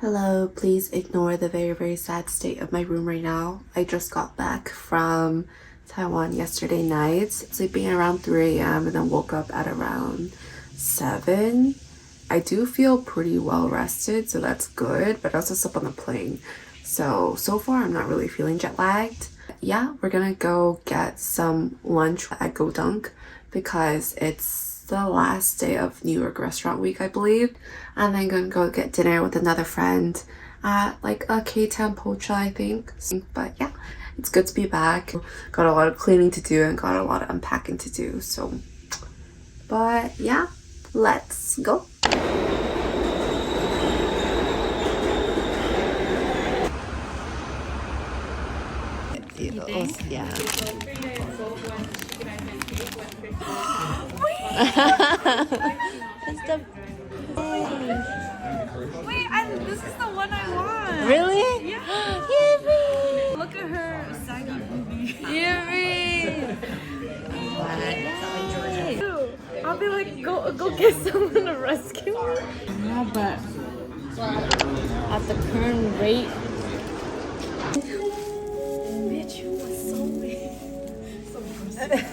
Hello, please ignore the very sad state of my room right now. I just got back from Taiwan yesterday night, sleeping around 3 a.m. and then woke up at around 7. I do feel pretty well rested, so that's good, but I also slept on the plane. So far I'm not really feeling jet lagged. Yeah, we're gonna go get some lunch at Go Dunk because it's the last day of New York Restaurant Week, I believe. And then gonna go get dinner with another friend at like a K-Town Pocha, I think. But yeah, it's good to be back. Got a lot of cleaning to do and got a lot of unpacking to do. But yeah, let's go. Yeah. It's the Wait, this is the one I want. really? Yeah. Yippee! Look at her saggy boobie. Yippee! I'll be like, go get someone to rescue me. Yeah, but at the current rate, Bitch, you was so weak. So gross.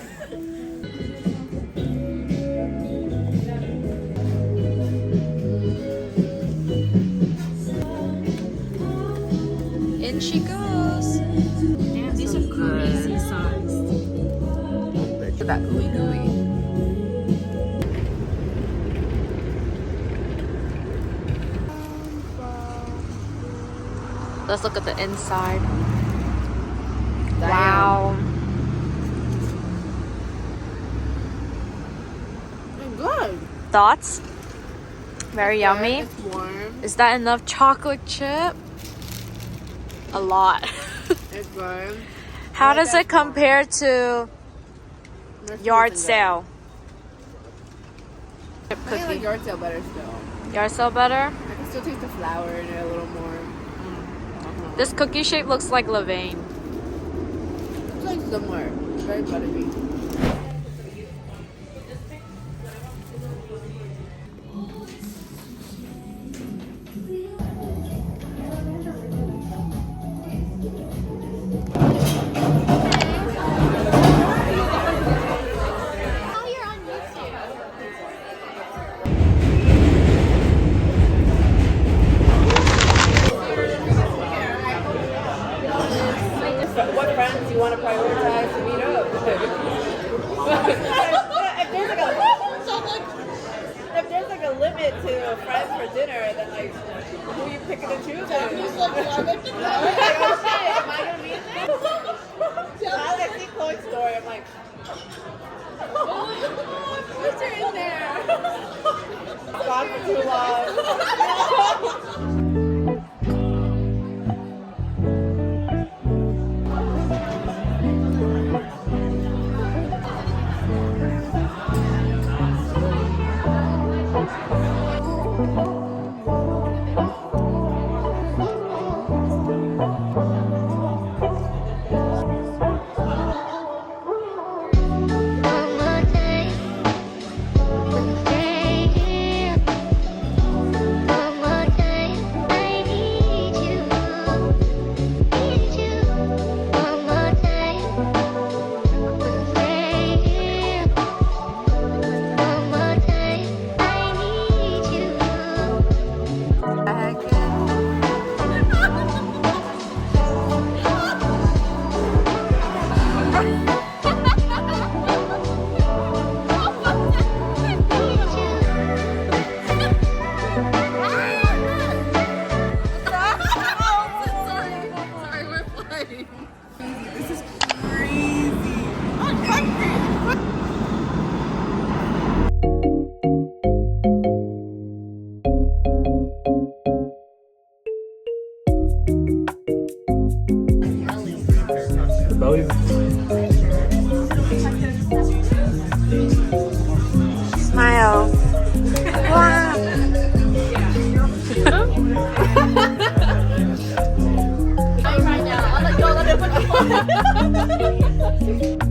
in she goes. Damn, these are crazy sized. Look at that ooey gooey. Let's look at the inside. Damn. Wow. It's good. Thoughts? Very yummy. It's warm. Is that enough chocolate chip? A lot. It's good. How does it compare to yard sale? I think like yard sale better still. Yard sale better? I can still taste the flour in it a little more. This cookie shape looks like Levain. It's like somewhere. It's very buttery. What friends you want to prioritize to meet up? If there's like a limit to friends for dinner, then like who you picking and choosing? Oh shit, am I gonna be in there? I like see Chloe's story. I'm like, who's in there? Gone for too long. Beli. Smile. Wow. Right now, I'll let you put the